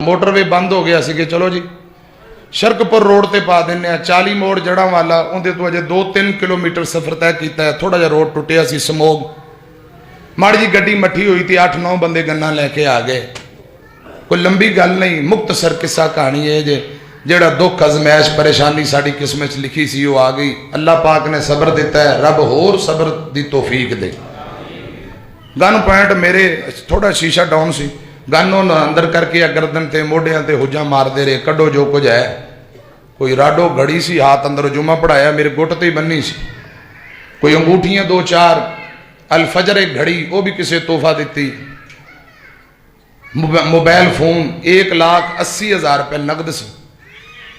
Motorway बंद हो गया सी कि चलो जी शरकपुर रोड ते पा दें 40 मोड़ जड़ा वाला उन्हें तो अजे 2-3 किलोमीटर सफर तय किया है। थोड़ा जहा रोड टुटिया सी समोग माड़ी जी गड्डी मठी हुई थी 8-9 बंदे गन्ना लैके आ गए। कोई लंबी गल नहीं मुख्तसर किस्सा कहानी है जे जेड़ा दुख अजमैश परेशानी साड़ी किस्मत लिखी सी वो आ गई। अल्लाह पाक ने सबर दिता है, रब होर सबर दी तौफीक दे। गन पॉइंट मेरे थोड़ा शीशा डाउन सी गन अंदर करके गर्दन ते मोढियां ते हुजा मारते रहे कड्डो जो कुछ है। कोई राडो घड़ी सी हाथ अंदर जुमा पढ़ाया मेरे गुट ते बन्नी सी। कोई अंगूठियां 2-4 अल फजर एक घड़ी वो भी किसी तोहफा दी। मोबाइल फोन 1,80,000 रुपये नकद सी।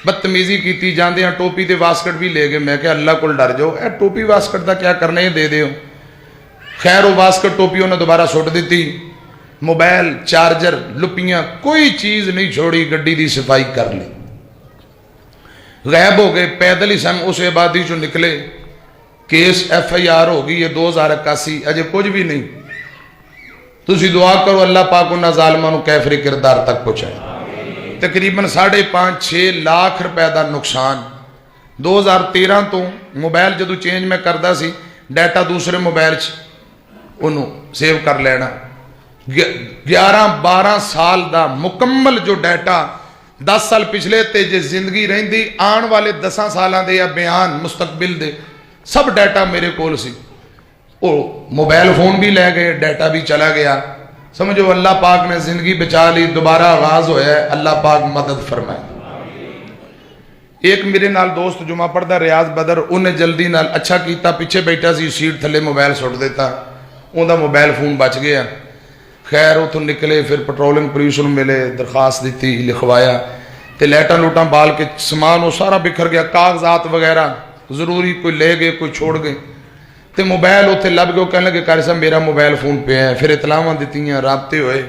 बदतमीजी की जाते टोपी ते वास्कट भी ले गए। मैं क्या अल्लाह को डर जाओ ए टोपी वास्कट का क्या करना दे दो। खैर वो वास्कट टोपी उन्हें दोबारा सुट दी। मोबाइल चार्जर लुपियां कोई चीज नहीं छोड़ी। गड्डी की सफाई कर ली गायब हो गए। पैदल ही सन उस आबादी चो निकले। केस FIR हो गई है 2081 अजे कुछ भी नहीं। तुसी दुआ करो अल्लाह पाक उन्होंने जालमां नूं कैफरी किरदार तक पहुंचाए। तकरीबन 5.5-6 लाख रुपए का नुकसान। 2013 तो मोबाइल जो चेंज मैं करता सी डाटा दूसरे मोबाइल उन्होंने सेव कर लेना। 11-12 साल का मुकम्मल जो डाटा 10 साल पिछले ते जे जिंदगी रही आने वाले 10 सालों के या बयान मुस्तकबिल दे सब डाटा मेरे कोल सी। ओ मोबाइल फोन भी ले गए डाटा भी चला गया। समझो अल्लाह पाक ने जिंदगी बचा ली। दोबारा आगाज होया। अल्लाह पाक मदद फरमाए। एक मेरे नाल दोस्त जुमा पढ़ता रियाज बदर उन्हें जल्दी नाल अच्छा किया पिछे बैठा सी सीट थले मोबाइल सुट दिता। उनका मोबाइल फोन बच गया। खैर उतों निकले फिर पेट्रोलिंग पुलिस नूं मिले दरखास्त दी लिखवाया तो लाइटां लूटां बाल के समान वो सारा बिखर गया। कागजात वगैरह जरूरी कोई ले गए कोई छोड़ गए तो मोबाइल उत्थे लभ गए। कहने लगे कारी साहब मेरा मोबाइल फोन पे है। फिर इतलावां दित्तियां राबते हुए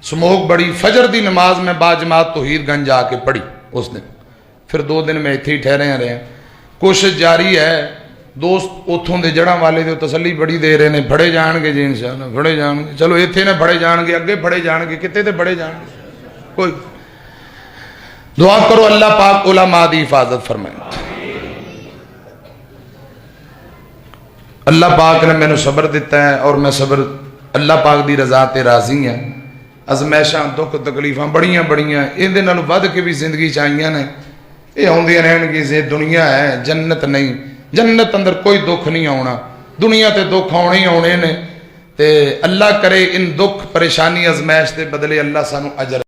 स्मोक बड़ी। फजर की नमाज मैं बाजमात तौहीदगंज आके पढ़ी उस दिन। फिर 2 दिन मैं इत्थे ही ठहरिया रहा। कोशिश जारी है। दोस्त उतों के जड़ा वाले तो तसली बड़ी दे रहे हैं फड़े जाएंगे जी इंशाअल्लाह फड़े जाएंगे। चलो इत्थे ने फड़े जाएंगे अगे फड़े जाएंगे कितने तो फड़े जाएंगे। कोई दुआ करो अल्लाह पाक उलमा की हिफाजत फरमाए। अल्लाह पाक ने मैंने सबर दिता है और मैं सबर अल्लाह पाक की रजा ते राजी हाँ। अजमैशा दुख तकलीफा बड़िया बड़िया इहदे नालों वध के भी जिंदगी च आईयां ने। ये आउंदियां रहणगियां। जे दुनिया है जन्नत नहीं। जन्नत अंदर कोई दुख नहीं आना। दुनिया ते दुख आने ही आने ने। ते अल्लाह करे इन दुख परेशानी अजमैश के बदले अल्लाह सानू अजर